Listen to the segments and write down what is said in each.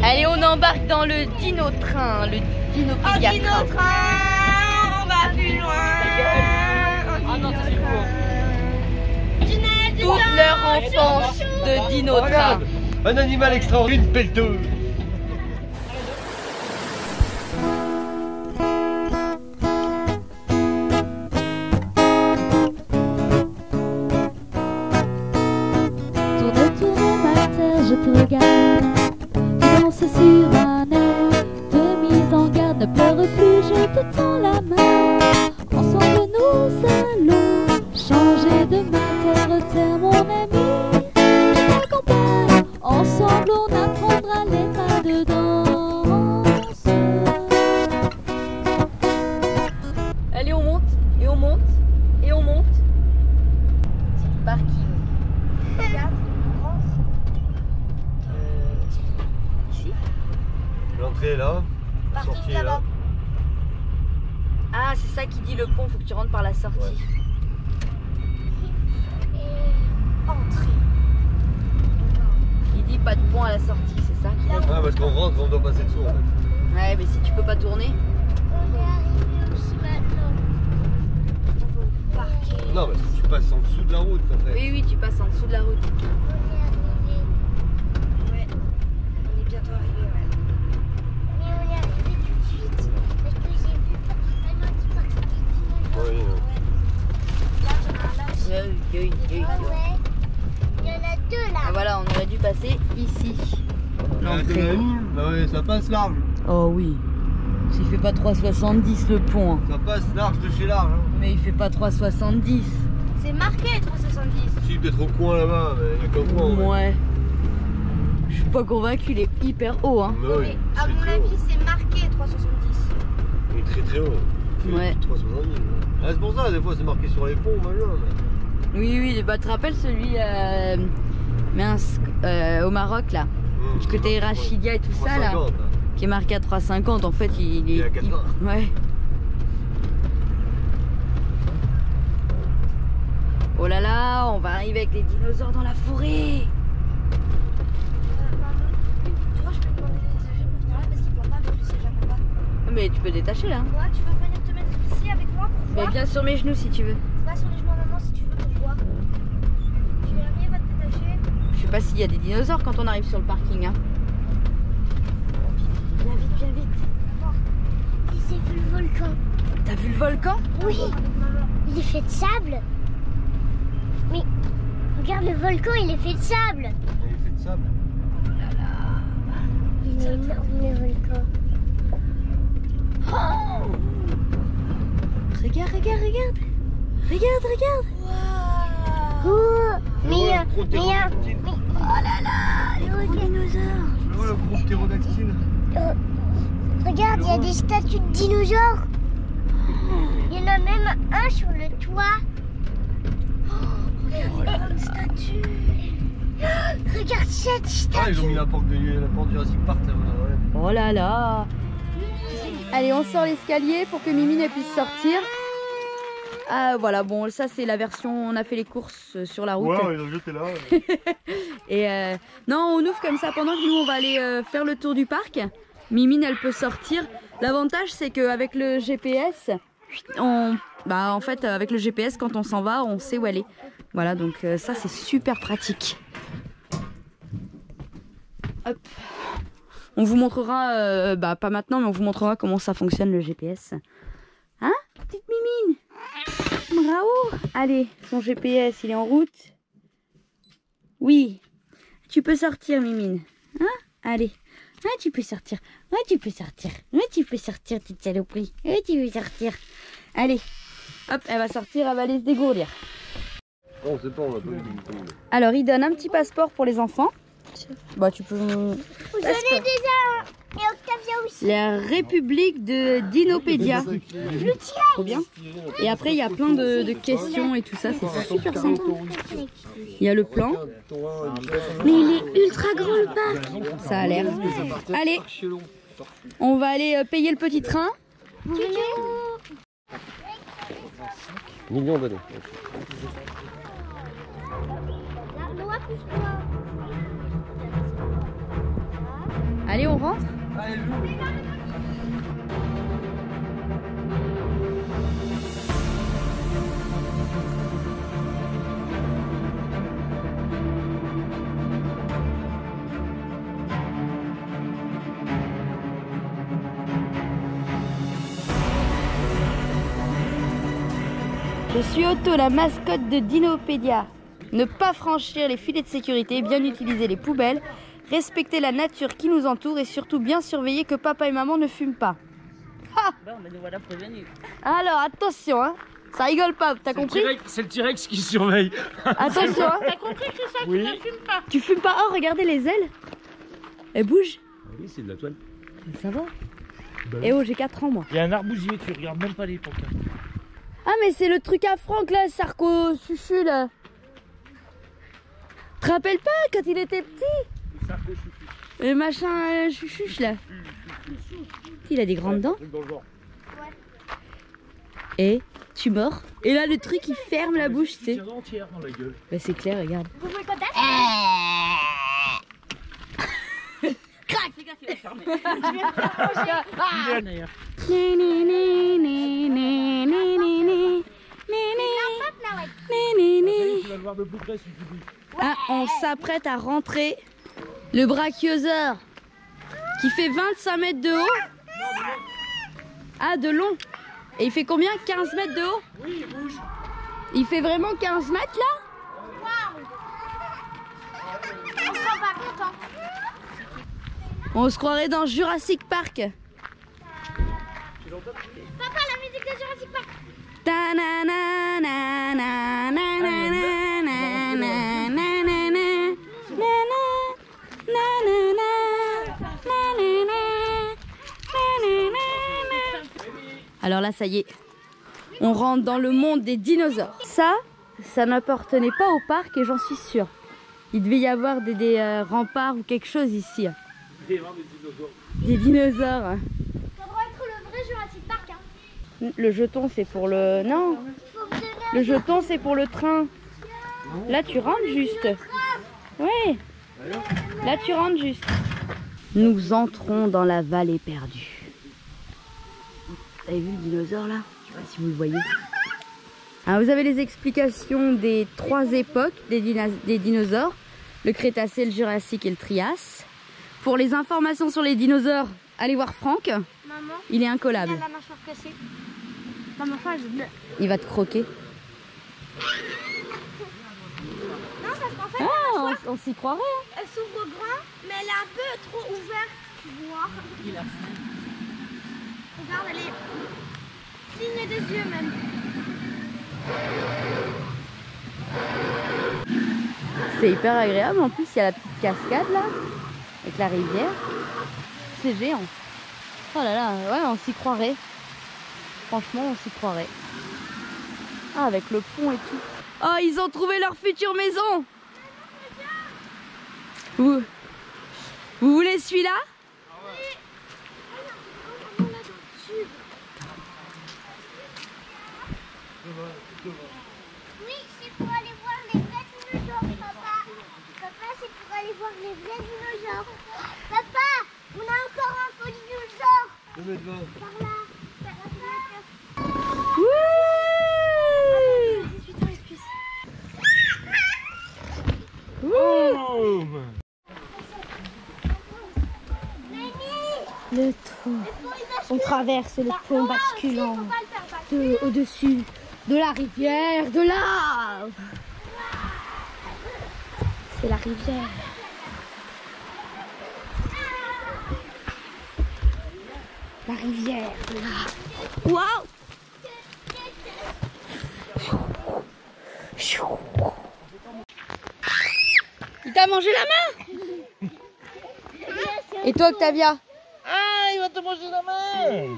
Allez, on embarque dans le dino-train, le Dinopédia train. On va plus loin. Ah non, c'est beau. Toute leur enfance de dino-train. Regarde, un animal extraordinaire, une pelleteuse. Je te regarde, tu danses sur un air de mise en garde. Ne pleure plus, je te tends la main. Ensemble nous allons changer de main, terre mon ami. Je t'accompagne, ensemble on apprendra les pas de danse. Allez, on monte, et on monte, et on monte. Parking. Regarde. Ici. L'entrée est là, la sortie est là. Ah, c'est ça qui dit le pont, faut que tu rentres par la sortie. Ouais. Et entrée. Il dit pas de pont à la sortie, c'est ça qu'il a dit. Ah, parce qu'on rentre, on doit passer dessous en fait. Ouais, mais si tu peux pas tourner. On est arrivé aussi maintenant. On va au parking. Non, parce que tu passes en dessous de la route en fait. Oui, oui, tu passes en dessous de la route. On est arrivé. Ouais. On est bientôt arrivé, ouais. Mais on est arrivé tout de suite. Parce que j'ai vu pas loin du parking. Oui, Là, j'en ai un là aussi. Ouais. Ouais. Il y en a deux là. Ah, voilà, on aurait dû passer ici. L'entrée. Bah ouais, ça passe large. Oh oui. Il fait pas 3,70 le pont. Hein. Ça passe large de chez large. Hein. Mais il fait pas 3,70. C'est marqué 370. Si, peut-être au coin là-bas, mais il y a qu'au coin. Ouais. Je suis pas convaincue, il est hyper haut. Hein. Mais Mais oui, à c'est mon très avis, haut. c'est marqué 370. Il est très très haut. Ouais. 370. Ah, c'est pour ça, des fois c'est marqué sur les ponts, machin. Mais... Oui, oui, bah, tu te rappelles celui au Maroc là, du côté Rachidia et tout ça là, 350, qui est marqué à 3,50. En fait, il est à 80. Ouais. Oh là là, on va arriver avec les dinosaures dans la forêt. Maman, toi, je peux te demander de détacher pour venir là parce qu'il pleut pas, parce que c'est jamais pas. Mais tu peux détacher là. Moi, tu veux venir te mettre ici avec moi pour Mais voir? bien sur mes genoux si tu veux. Pas sur les genoux à maman si tu veux pour voir. Tu arrives à te détacher? Je sais pas s'il y a des dinosaures quand on arrive sur le parking. Hein. Viens vite, viens vite. J'ai vu le volcan. T'as vu le volcan? Oui, il est fait de sable. Mais regarde le volcan, il est fait de sable. Il est fait de sable. Il est énorme le volcan. Oh, regarde, regarde, regarde. Regarde, regarde. Oh, mais il y a... Le gros ptérodactyle. Oh là là, les gros dinosaures. Tu vois le gros ptérodactyle? Regarde, il y a des statues de dinosaures. Il y en a même un sur le toit. Regarde une statue. Regarde cette statue. Ah, ils ont mis la porte Jurassic Park là. Ouais. Oh là là. Allez, on sort l'escalier pour que Mimine elle puisse sortir. Ah voilà, bon ça c'est la version, on a fait les courses sur la route. Ouais, ils ont jeté là. Et non, on ouvre comme ça pendant que nous on va aller faire le tour du parc. Mimine elle peut sortir. L'avantage c'est qu'avec le GPS, en fait avec le GPS quand on s'en va, on sait où elle est. Voilà, donc ça c'est super pratique. Hop. On vous montrera, pas maintenant, mais on vous montrera comment ça fonctionne le GPS. Hein, petite Mimine? Bravo! Allez, son GPS, il est en route. Oui, tu peux sortir, Mimine. Hein? Allez. Ah, tu peux sortir. Ah, tu peux sortir. Ah, tu peux sortir, petite saloperie. Ah, tu peux sortir. Allez. Hop, elle va sortir, elle va aller se dégourdir. On sait pas, on a pas vu. Alors, il donne un petit passeport pour les enfants. Bah, tu peux... Vous avez déjà... Et Octavia aussi. La République de Dinopédia. Trop bien. Et après, il y a plein de questions et tout ça. C'est super sympa. Il y a le plan. Mais il est ultra grand le parc. Ça a l'air. Allez, on va aller payer le petit train. Millions d'années. Allez, on rentre. Allez, Je suis Otto, la mascotte de Dinopédia. Ne pas franchir les filets de sécurité, bien utiliser les poubelles, respecter la nature qui nous entoure et surtout bien surveiller que papa et maman ne fument pas. Ha! Bon, mais nous voilà prévenus. Alors attention, hein. Ça rigole pas, t'as compris? C'est le T-Rex qui surveille. Attention, hein. T'as compris que ça, Oui. tu ne fumes pas? Tu fumes pas? Oh, regardez les ailes. Elles bougent. Oui, c'est de la toile. Ça va. Bah, Eh oh, j'ai 4 ans moi. il y a un arbousier, tu regardes même pas les pancartes. Ah mais c'est le truc à Franck là, Sarko Chuchu là. Tu te rappelles pas quand il était petit? Le machin chuchuche là. Il a des grandes dents. Et tu mords. Et là le truc il ferme la bouche, tu sais. Entière dans la gueule. Bah c'est clair, regarde. Vous voulez qu'on teste? Crac, fais gaffe, il va fermer. D'ailleurs. Tu vas le voir de plus près si tu dis. Ah, on s'apprête à rentrer. Le brachiosaure qui fait 25 mètres de haut. Ah, de long. Et il fait combien? 15 mètres de haut? Oui, il bouge. Il fait vraiment 15 mètres là? On se rend pas content. On se croirait dans Jurassic Park. Papa, la musique de Jurassic Park. Alors là, ça y est, on rentre dans le monde des dinosaures. Ça n'appartenait pas au parc et j'en suis sûre. Il devait y avoir des remparts ou quelque chose ici. Des dinosaures. Ça doit être le vrai Jurassic Park. Hein. Le jeton, c'est pour le... Non, Faut que je le jeton, c'est pour le train. Là, tu rentres juste. Oui. Là, tu rentres juste. Nous entrons dans la vallée perdue. Vous avez vu le dinosaure là? Je sais pas si vous le voyez. Alors, vous avez les explications des 3 époques des dinosaures. Le Crétacé, le Jurassique et le Trias. Pour les informations sur les dinosaures, allez voir Franck. Maman, Il est il a incollable. la mâchoire cassée. Ma mâchoire est bleue. Il va te croquer. Non, parce qu'en fait, Ah, on s'y croirait. Hein. elle s'ouvre grand, mais elle est un peu trop ouverte, tu vois. Il a faim. Regarde, elle est clignée des yeux même. C'est hyper agréable. En plus, il y a la petite cascade là, avec la rivière. C'est géant. Oh là là, ouais, on s'y croirait. Franchement, on s'y croirait. Ah, avec le pont et tout. Oh, ils ont trouvé leur future maison. Vous voulez celui-là? Oui, c'est pour aller voir les vrais dinosaures, papa. Papa, c'est pour aller voir les vrais dinosaures. Papa, on a encore un faux dinosaure. Par là. Boum. Le trou. On traverse le pont basculant au-dessus de la rivière de lave. C'est la rivière. La rivière de lave. Waouh! Il t'a mangé la main? Et toi, Octavia? Ah, il va te manger la main.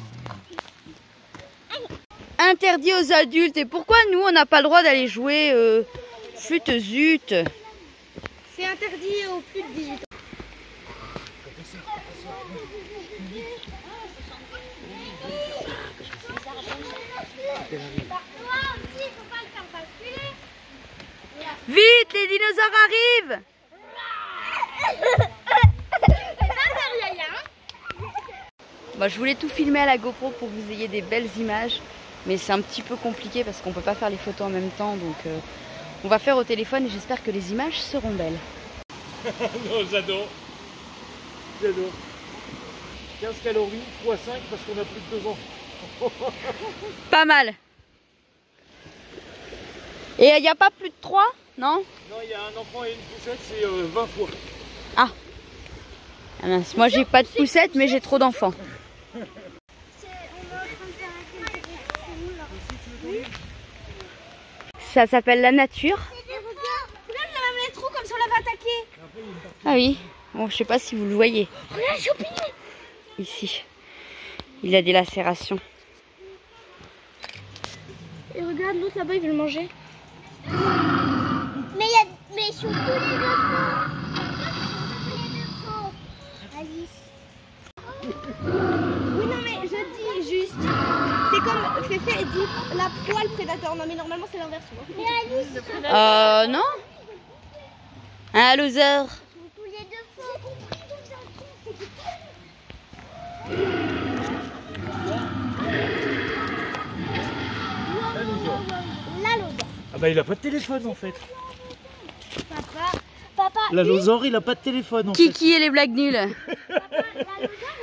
Interdit aux adultes. Et pourquoi nous, on n'a pas le droit d'aller jouer flûte zut? C'est interdit aux plus de 18 ans. Toi aussi, faut pas le faire basculer. Vite, les dinosaures arrivent! Fais pas peur, Yaya. Bah, je voulais tout filmer à la GoPro pour que vous ayez des belles images. Mais c'est un petit peu compliqué parce qu'on peut pas faire les photos en même temps. Donc on va faire au téléphone et j'espère que les images seront belles. Non, j'adore. J'adore. 15 calories x 5 parce qu'on a plus de 2 ans. Pas mal. Et il n'y a pas plus de 3, non? Non, il y a un enfant et une poussette, c'est 20 fois. Ah mince, moi j'ai pas de poussette mais j'ai trop d'enfants. Ça s'appelle la nature. Regarde, il a même les trous comme si on l'avait attaqué. Ah oui, bon, je sais pas si vous le voyez. Regarde, les champignons. Ici, il a des lacérations. Et regarde, l'autre là-bas, il veut le manger. Mais sur tous les deux faux. Alice. Oui, non, mais je dis juste. C'est comme Féfé dit la proie, le prédateur. Non, mais normalement, c'est l'inverse. Mais Alice, Non. Un loser. tous les deux faux. Ah bah il a pas de téléphone en fait. Papa, L'allosaure il a pas de téléphone en fait. Kiki et les blagues nulles.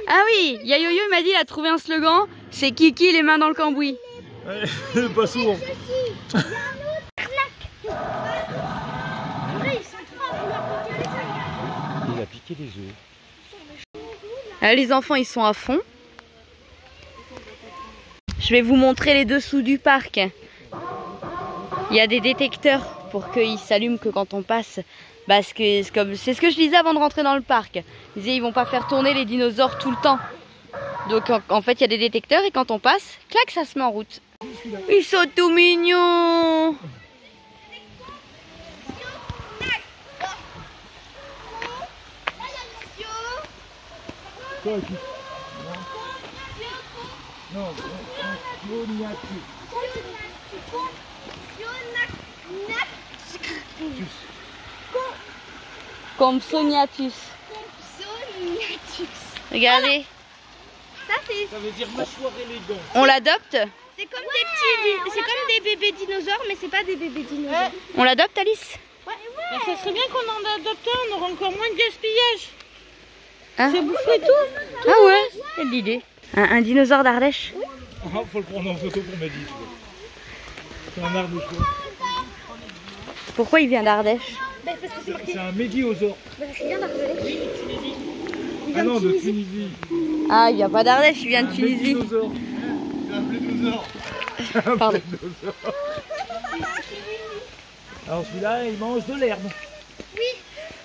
Ah oui, Yayoyo il m'a dit, il a trouvé un slogan, c'est Kiki les mains dans le cambouis. Ouais, pas souvent. ceci, il y a un autre, clac. Ils sont trois à vouloir piquer les œufs. Il a piqué les œufs. Les enfants ils sont à fond. Je vais vous montrer les dessous du parc. Il y a des détecteurs pour qu'ils s'allument que quand on passe. Parce que c'est ce que je disais avant de rentrer dans le parc. Je disais ils vont pas faire tourner les dinosaures tout le temps. Donc en fait il y a des détecteurs et quand on passe, clac, ça se met en route. Ils sont tout mignons. Non, Compsognathus. Regardez, Ça, c'est ça veut dire mâchoire élégante. on l'adopte. comme des petits, c'est comme des bébés dinosaures, mais c'est pas des bébés dinosaures. On l'adopte, Alice? Ça serait bien qu'on en adopte un, on aura encore moins de gaspillage. Hein? C'est bouffé tout. Ah ouais, quelle idée. Un dinosaure d'Ardèche? Ah, faut le prendre en photo pour Mehdi. C'est un arbre de choix. Pourquoi il vient d'Ardèche? C'est un médiosaure. Ah non, de Tunisie. Ah, il vient pas d'Ardèche, il vient de Tunisie. Médiosaure. C'est un plédosaure. Pardon. Alors celui-là, il mange de l'herbe.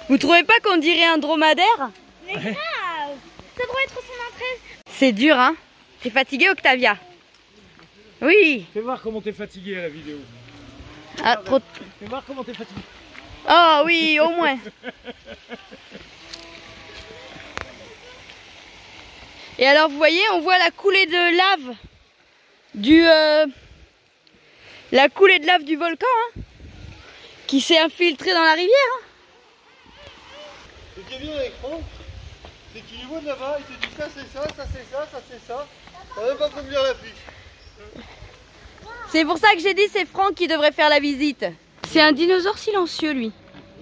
Vous trouvez pas qu'on dirait un dromadaire? Mais grave, ça devrait être son entrée. C'est dur, hein? T'es fatigué, Octavia? Oui. Fais voir comment t'es fatigué à la vidéo. Ah, trop... Fais voir comment t'es fatigué. Oh oui, au moins. Et alors, vous voyez, on voit la coulée de lave la coulée de lave du volcan, hein, qui s'est infiltrée dans la rivière. Hein. Ce qui est bien avec Franck, c'est qu'il y voit de là-bas, il te dit ça c'est ça, ça c'est ça, ça c'est ça. T'as même pas besoin de lire la fiche. C'est pour ça que j'ai dit c'est Franck qui devrait faire la visite. C'est un dinosaure silencieux, lui.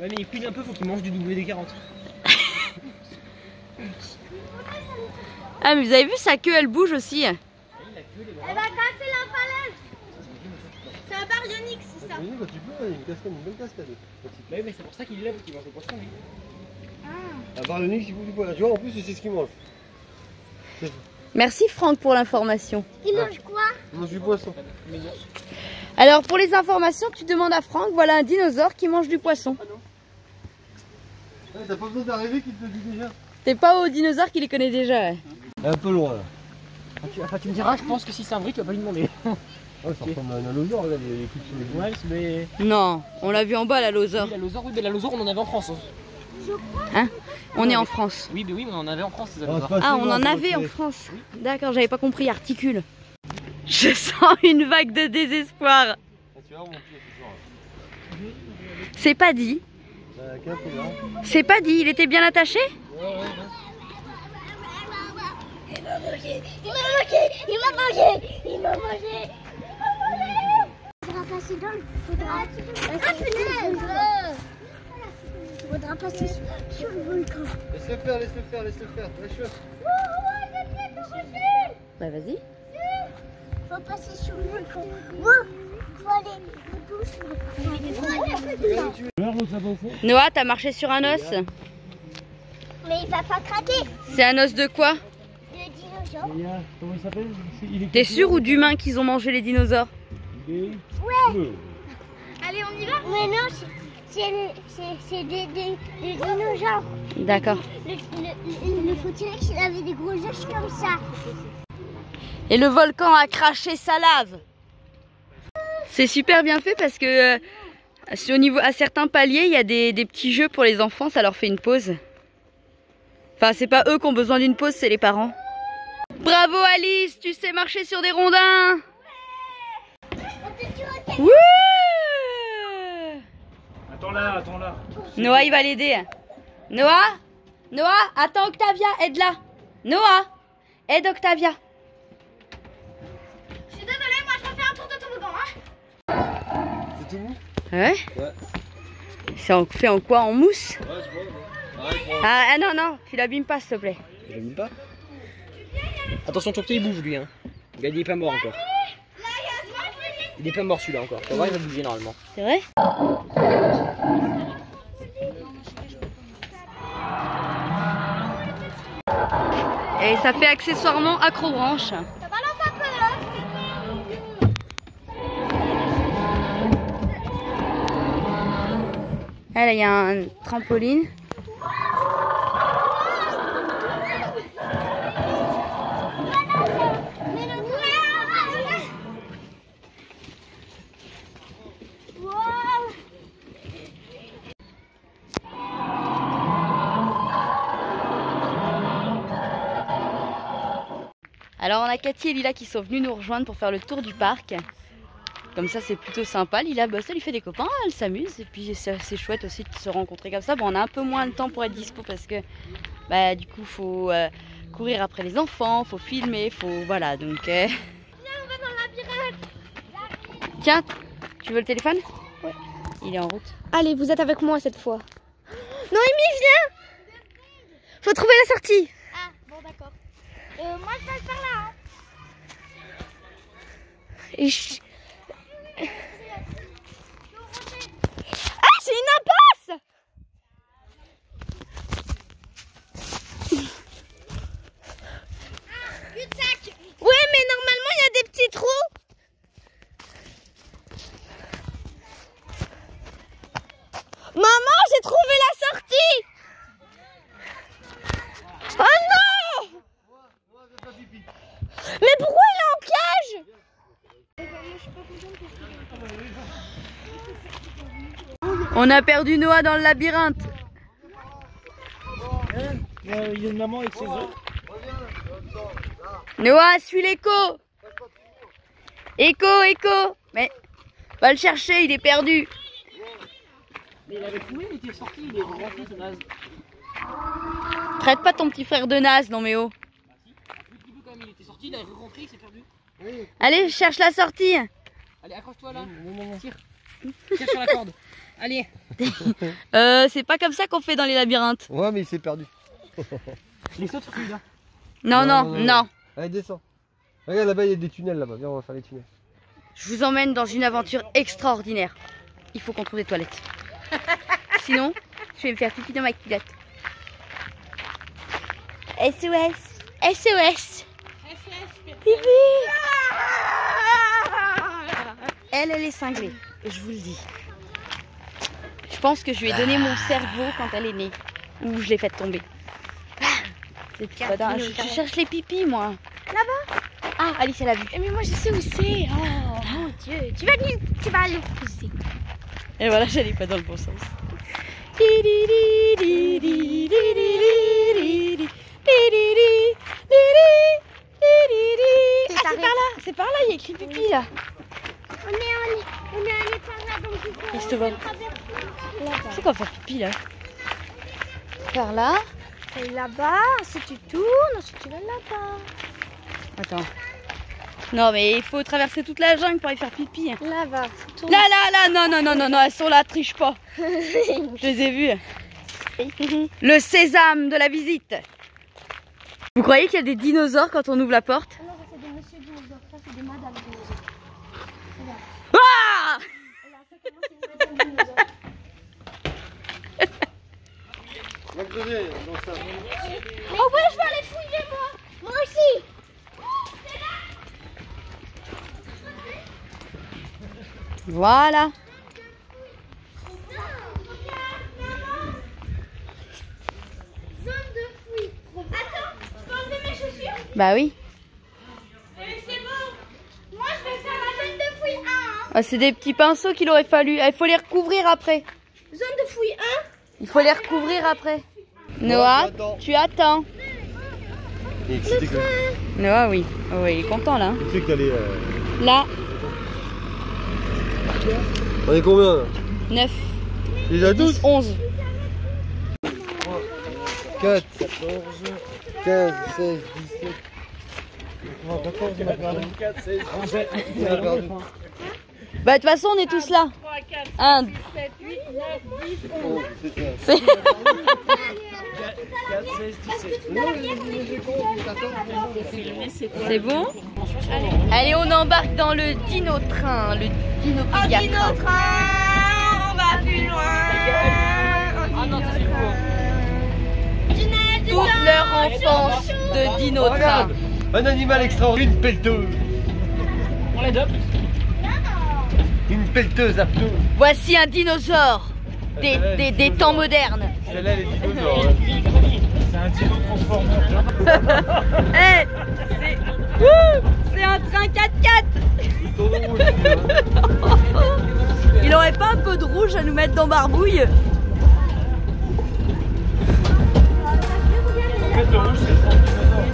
Ouais, mais il couine un peu, faut qu'il mange du WD-40. Ah, mais vous avez vu, sa queue, elle bouge aussi. Elle va casser la falaise. C'est un baryonyx, c'est ça. Oui, quand tu peux, il y a une cascade, une bonne cascade. Ouais, mais c'est pour ça qu'il est là, parce qu'il mange le poisson, lui. Un baryonyx, il bouffe du poisson. Tu vois, en plus, c'est ce qu'il mange. Merci Franck pour l'information. Il mange quoi? Il mange du poisson. Alors pour les informations, tu demandes à Franck, voilà un dinosaure qui mange du poisson. Ouais, t'as pas besoin d'arriver qu'il te le dit déjà. T'es pas au dinosaure qui les connaît déjà. Ouais. Un peu loin là. Enfin, tu me diras, je pense que si c'est un vrai, tu vas pas lui demander. Ouais, ça ressemble à un allosaure, là, les coups sur les Ouais, mais. Non, on l'a vu en bas, l'allosaure. Oui, l'allosaure, oui, mais l'allosaure, on en avait en France. Hein? On est en France. Oui, mais oui, mais on en avait en France, ces Ah, allosaures. Ah, on en avait en France. D'accord, j'avais pas compris, articule. Je sens une vague de désespoir. Tu vas remonter ce soir. C'est pas dit. Qu'un peu là. C'est pas dit, il était bien attaché? Ouais. mangé, il m'a mangé, il m'a mangé, il m'a mangé. Faudra passer dans le... Faudra passer sur le volcan. Laisse-le faire, laisse-le faire, laisse-le faire. Lâche-le. Bah vas-y. Faut passer sur le volcan. Faut aller doucement. Noah, t'as marché sur un os? Mais il va pas craquer. C'est un os de quoi? Le dinosaure. Comment il s'appelle? T'es sûr ou d'humains qu'ils ont mangé les dinosaures? Ouais. Allez, on y va? Mais non, c'est des dinosaures. D'accord. Le Fautirix, il avait des gros œufs comme ça. Et le volcan a craché sa lave. C'est super bien fait parce que au niveau, à certains paliers, il y a des petits jeux pour les enfants, ça leur fait une pause. Enfin, c'est pas eux qui ont besoin d'une pause, c'est les parents. Bravo Alice, tu sais marcher sur des rondins. Wouh! Attends-la, attends-la. Noah, il va l'aider. Noah, attends Octavia, aide-la. Noah, aide Octavia. Je suis désolée, moi je vais faire un tour de toboggan. C'est tout mou? Ouais. Ouais. C'est fait en quoi? En mousse? Ouais, je vois. Arrête, moi. Ah non, tu l'abîmes pas s'il te plaît. Je l'abîme pas. Attention, ton pied il bouge lui. Hein. Il est pas mort encore. Il est pas mort celui-là encore. Tu vas voir, il va bouger normalement. C'est vrai? Et ça fait accessoirement acrobranche. Ça balance un peu là. Là, il y a un trampoline. Alors on a Cathy et Lila qui sont venues nous rejoindre pour faire le tour du parc. Comme ça c'est plutôt sympa. Lila, ça lui fait des copains, elle s'amuse. Et puis c'est chouette aussi de se rencontrer comme ça. Bon, on a un peu moins de temps pour être dispo parce que du coup faut courir après les enfants, faut filmer, faut... Voilà donc... Viens, on va dans le labyrinthe. Tiens, tu veux le téléphone? Ouais. Il est en route. Allez, vous êtes avec moi cette fois. Noémie, viens! Faut trouver la sortie. Ah, bon d'accord. Moi je passe par là. Hein. Ah, c'est une impasse! Cul-de-sac. Ouais, mais normalement il y a des petits trous. Maman, j'ai trouvé la sortie! Oh non! Mais pourquoi il est en cage? On a perdu Noah dans le labyrinthe. Il y a une maman avec ses œufs. Noah, suis l'écho. Écho. Mais va le chercher, il est perdu. Mais il avait trouvé, il était sorti, il est rentré ce naze. Traite pas ton petit frère de naze, non mais oh. Le petit peu quand même, il était sorti, il est rentré, il s'est perdu. Allez, cherche la sortie. Allez, accroche-toi là. Tire. Tire sur la corde. Allez. C'est pas comme ça qu'on fait dans les labyrinthes. Ouais, mais il s'est perdu. Les sauts sur celui-là. Non. Allez, descends. Regarde là-bas, il y a des tunnels là-bas. Viens, on va faire les tunnels. Je vous emmène dans une aventure extraordinaire. Il faut qu'on trouve des toilettes. Sinon, je vais me faire pipi dans ma culotte. SOS. Pipi. Elle est cinglée. Je vous le dis. Je pense que je lui ai donné mon cerveau quand elle est née. Ou je l'ai fait tomber. Je cherche les pipis, moi. Là-bas? Ah, Alice, elle a vu. Mais moi je sais où c'est. Oh mon Dieu. Tu vas le pousser. Et voilà, j'allais pas dans le bon sens. C'est par là, il y a écrit pipi là. On est allé par là donc il faut... Je te vois. C'est quoi faire pipi là? Par là. Et là-bas, ensuite tu tournes, ensuite tu vas là-bas. Attends. Non mais il faut traverser toute la jungle pour y faire pipi. Là-bas. Là, non, elles sont là, triche pas. Je les ai vues. Le sésame de la visite. Vous croyez qu'il y a des dinosaures quand on ouvre la porte? Non, ça c'est des monsieur dinosaures, ça c'est des madame dinosaures. Ah! Et là, ça commence c'est une madame dinosaure. Va creuser dans ça. Oh ouais, je vais aller fouiller moi. Moi aussi. Voilà. Zone de fouille. Attends, je peux enlever mes chaussures? Bah oui. C'est bon. Moi je vais faire la zone de fouille 1. Hein. Ah, c'est des petits pinceaux qu'il aurait fallu. Il faut les recouvrir après. Zone de fouille 1. Il faut les recouvrir après. Noah, tu attends. Il est excité que... Noah, oui. Oh, oui, il est content là. Il fait que t'allais... Là, On est combien là? 9, Déjà 10, 12? 11. 4, 14, 15, 16, 17... Non, 14, on a perdu. 4, 16, 17, On a perdu. Bah de toute façon, on est tous là. 3, 4, 1, 7, 8, 9, 10, 11. Oh, c'est ça. c'est... 4, 16, 17. C'est bon? Allez, on embarque dans le dino-train, le dino-pédiatre. Dino-train, on va plus loin. Ah non, c'est cool. Toute leur enfance de dino-train. Regarde, un animal extraordinaire, une pelleteuse. On l'adopte. Une pelleteuse à pneus. Voici un dinosaure des temps modernes. Celle-là, elle est dinosaure. Hein. C'est un dino transformeur. Hey, c'est un train 4x4. Il aurait pas un peu de rouge à nous mettre dans Barbouille? En fait, le rouge, c'est le sang du dinosaure.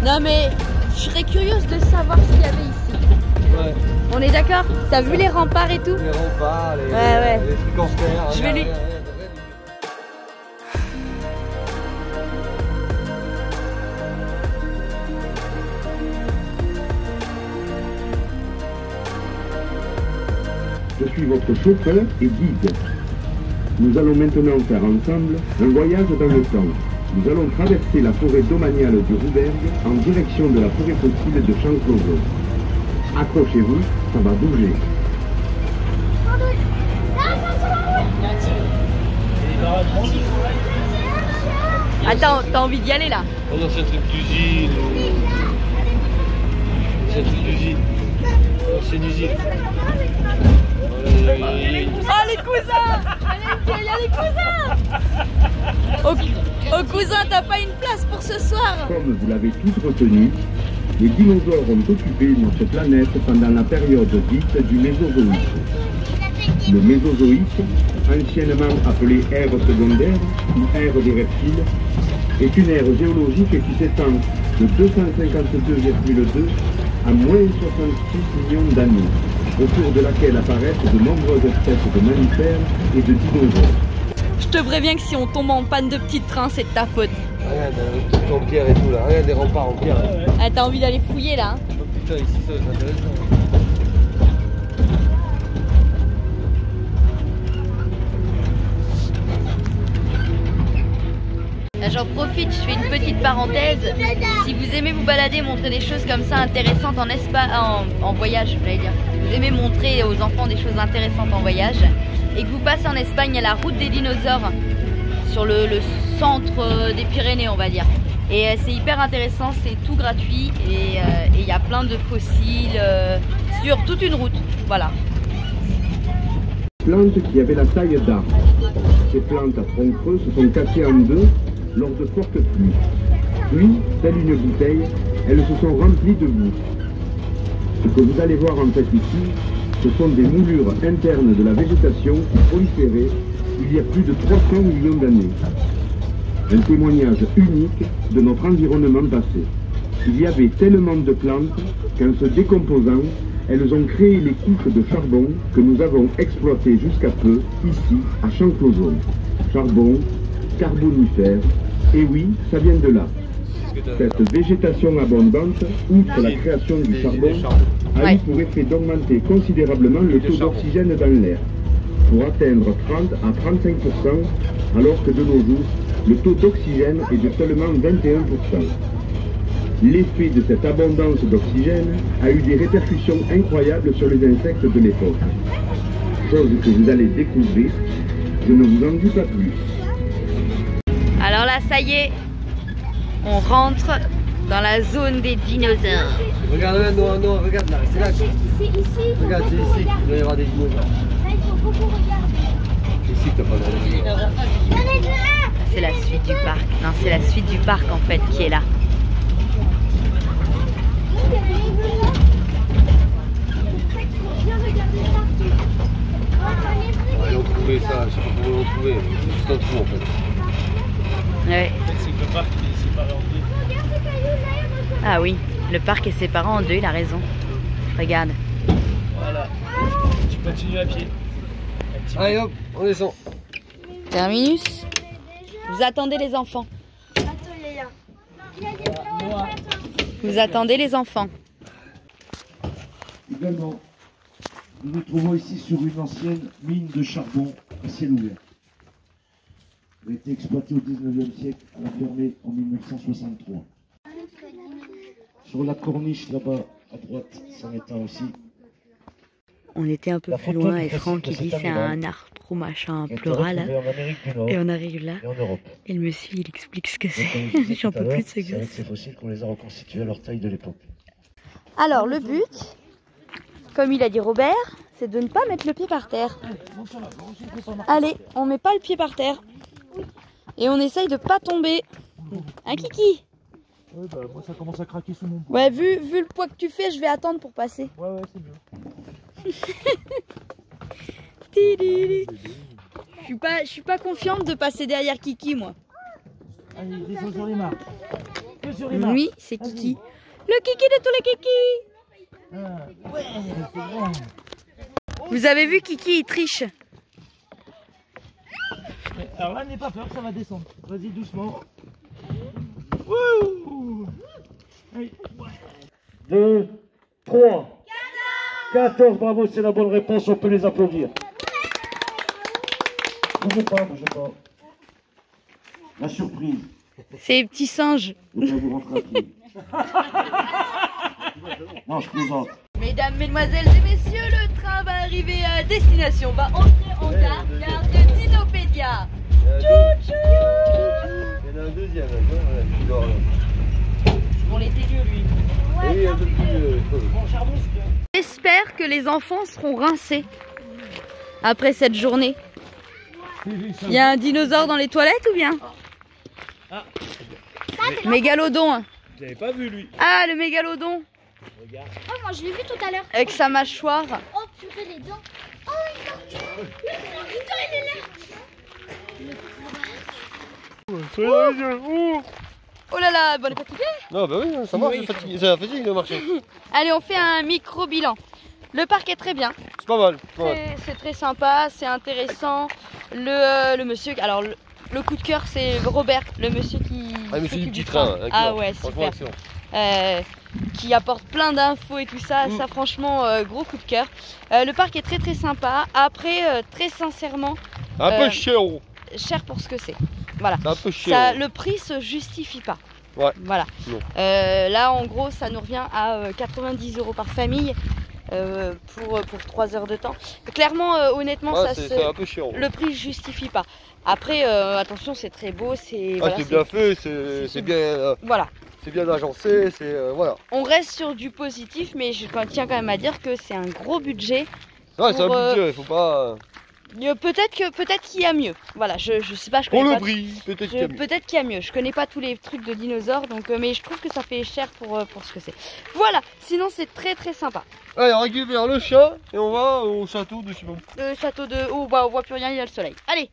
Non mais je serais curieuse de savoir ce qu'il y avait ici. Ouais. On est d'accord? T'as vu les remparts et tout? Les remparts, Ouais. les trucs en fer. Je vais lui... Je suis votre chauffeur et guide. Nous allons maintenant faire ensemble un voyage dans le temps. Nous allons traverser la forêt domaniale du Roubergue en direction de la forêt fossile de Champclauson. Accrochez-vous, ça va bouger. Attends, t'as envie d'y aller là? Oh non, c'est un truc d'usine. C'est un truc d'usine. Oh, c'est une usine. Oh les cousins! Il y a les cousins! Oh cousin, t'as pas une place pour ce soir? Comme vous l'avez tous retenu, les dinosaures ont occupé notre planète pendant la période dite du Mésozoïque. Le Mésozoïque, anciennement appelé ère secondaire ou ère des reptiles, est une ère géologique qui s'étend de 252,2 à moins 66 millions d'années, au cours de laquelle apparaissent de nombreuses espèces de mammifères et de dinosaures. Je te préviens que si on tombe en panne de petit train, c'est de ta faute. Regarde, un truc en pierre et tout là. Regarde les remparts en pierre. Ah, t'as envie d'aller fouiller là? Hein? Oh putain, ici ça va être intéressant. Là, j'en profite, je fais une petite parenthèse. Si vous aimez vous balader, montrer des choses comme ça intéressantes en voyage, j'allais dire. Vous aimez montrer aux enfants des choses intéressantes en voyage et que vous passez en Espagne, il y a la route des dinosaures sur le centre des Pyrénées, on va dire. Et c'est hyper intéressant, c'est tout gratuit et il y a plein de fossiles sur toute une route. Voilà. Plantes qui avaient la taille d'arbre. Ces plantes à tronc creux se sont cassées en deux lors de fortes pluies. Puis, telle une bouteille, elles se sont remplies de boue. Ce que vous allez voir en fait ici, ce sont des moulures internes de la végétation qui proliféraient il y a plus de 300 millions d'années. Un témoignage unique de notre environnement passé. Il y avait tellement de plantes qu'en se décomposant, elles ont créé les couches de charbon que nous avons exploitées jusqu'à peu ici à Champclauson. Charbon, carbonifère, et oui, ça vient de là. Cette végétation abondante, outre la création du charbon, a eu pour effet d'augmenter considérablement le taux d'oxygène dans l'air, pour atteindre 30 à 35%, alors que de nos jours, le taux d'oxygène est de seulement 21%. L'effet de cette abondance d'oxygène a eu des répercussions incroyables sur les insectes de l'époque. Chose que vous allez découvrir, je ne vous en dis pas plus. Alors là, ça y est, on rentre dans la zone des dinosaures. Regarde là, non, regarde là, c'est là. C'est ici. Regarde, c'est ici qu'il doit y avoir des dinosaures. Là, il faut beaucoup regarder. Ici que t'as pas de C'est la suite du parc. Non, c'est la suite du parc en fait qui est là. Ils ont trouvé ça, je sais pas comment ils l'ont trouvé, c'est juste un trou en fait. Ouais. En fait, c'est que le parc il est séparé en deux. Ah oui, le parc est séparé en deux, il a raison. Regarde. Voilà. Tu continues à pied. Allez hop, on descend. Terminus. Vous attendez les enfants. Vous attendez les enfants. Également, nous nous trouvons ici sur une ancienne mine de charbon à ciel ouvert. Elle a été exploitée au 19e siècle, elle a fermé en 1963. Sur la corniche là-bas à droite, c'en est un aussi. On était un peu plus loin et Franck il dit c'est un arthro machin pleural. En Amérique du Nord Et on arrive là. et en Europe. Et le monsieur il explique ce que Donc, comme je c'est. disais J'en tout à peux l'heure, plus de ce c'est avec gosse. ces fossiles qu'on les a reconstitués à leur taille de l'époque. Alors le but, comme il a dit Robert, c'est de ne pas mettre le pied par terre. Allez, on met pas le pied par terre. Et on essaye de pas tomber. Un kiki. Ouais, bah moi ça commence à craquer sous mon poids. Ouais, vu le poids que tu fais, je vais attendre pour passer. Ouais, c'est mieux. Tididi. Je suis pas confiante de passer derrière Kiki, moi. Allez, descends sur les marches. Que sur les marches. Oui, c'est Kiki. Le Kiki de tous les Kiki. Ah, ouais, c'est bon. Vous avez vu Kiki, il triche. Alors là, n'aie pas peur, ça va descendre. Vas-y, doucement. Wouh! Allez. 2, 3, 14, bravo, c'est la bonne réponse, on peut les applaudir. Bougez pas, bougez pas. La surprise, C'est les petits singes. de pas vous rentrer à pied. Non, je plaisante. Mesdames, mesdemoiselles et messieurs, le train va arriver à destination. Va entrer en gare de Dinopédia. Tchou Il y en a un deuxième, là, qui dort là. On l'était vieux, lui. Oui, un peu plus. J'espère que les enfants seront rincés après cette journée. Il y a un dinosaure dans les toilettes ou bien? Mégalodon. J'avais pas vu lui. Ah, le mégalodon. Oh, moi je l'ai vu tout à l'heure. Avec sa mâchoire. Oh, purée, les dents. Oh, une tortue. Le putain, il est là. Oh là là, bon, on est fatigué. Non, bah oui, ça marche, c'est la fatigue de marcher. Allez, on fait un micro-bilan. Le parc est très bien. C'est pas mal. c'est pas mal. C'est très sympa, c'est intéressant. Le monsieur, alors le coup de cœur, c'est Robert, le monsieur qui. Ah, le monsieur s'occupe du petit train. Ah ouais, Franchement, super. excellent. Qui apporte plein d'infos et tout ça. Ça, franchement, gros coup de cœur. Le parc est très très sympa. Après, très sincèrement, Un peu cher. cher pour ce que c'est. Voilà. C'est un peu cher. Ça, le prix se justifie pas. Ouais. Voilà. Non. Là, en gros, ça nous revient à 90 € par famille pour 3 heures de temps. Clairement, honnêtement, Ouais, ça c'est un peu cher. le prix justifie pas. Après, attention, c'est très beau, c'est Ah, voilà, c'est bien fait, c'est bien, voilà. c'est bien agencé, c'est voilà. On reste sur du positif, mais je tiens quand même à dire que c'est un gros budget. Ouais, c'est Pour, un budget, il faut pas. Peut-être qu'il y a mieux. Voilà, je sais pas, je Pour connais le pas. prix, peut-être qu'il y a mieux. Peut-être qu'il y a mieux. Je connais pas tous les trucs de dinosaures, donc mais je trouve que ça fait cher pour ce que c'est. Voilà. Sinon, c'est très très sympa. Allez, on récupère le chat et on va au château de Simon. Le château de. Oh bah on voit plus rien, il y a le soleil. Allez.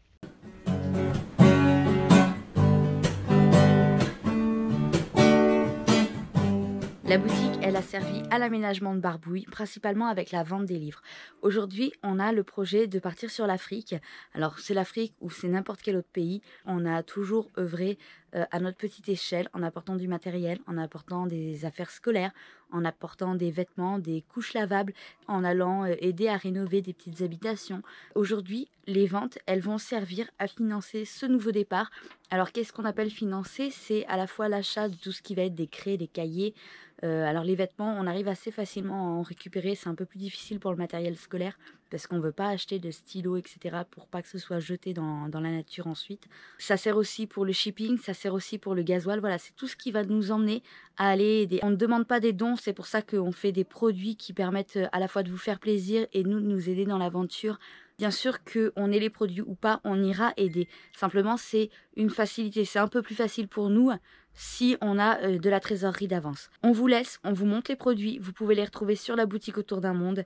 La boutique, elle a servi à l'aménagement de Barbouille, principalement avec la vente des livres. Aujourd'hui, on a le projet de partir sur l'Afrique. Alors, c'est l'Afrique ou c'est n'importe quel autre pays. On a toujours œuvré à notre petite échelle, en apportant du matériel, en apportant des affaires scolaires, en apportant des vêtements, des couches lavables, en allant aider à rénover des petites habitations. Aujourd'hui, les ventes, elles vont servir à financer ce nouveau départ. Alors qu'est-ce qu'on appelle financer? C'est à la fois l'achat de tout ce qui va être des craies, des cahiers. Alors les vêtements, on arrive assez facilement à en récupérer. C'est un peu plus difficile pour le matériel scolaire parce qu'on ne veut pas acheter de stylos, etc. pour pas que ce soit jeté dans la nature ensuite. Ça sert aussi pour le shipping, ça sert aussi pour le gasoil. Voilà, c'est tout ce qui va nous emmener à aller aider. On ne demande pas des dons, c'est pour ça qu'on fait des produits qui permettent à la fois de vous faire plaisir et nous aider dans l'aventure. Bien sûr qu'on ait les produits ou pas, on ira aider. Simplement, c'est une facilité. C'est un peu plus facile pour nous si on a de la trésorerie d'avance. On vous laisse, on vous montre les produits. Vous pouvez les retrouver sur la boutique Autour d'un Monde.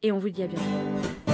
Et on vous dit à bientôt.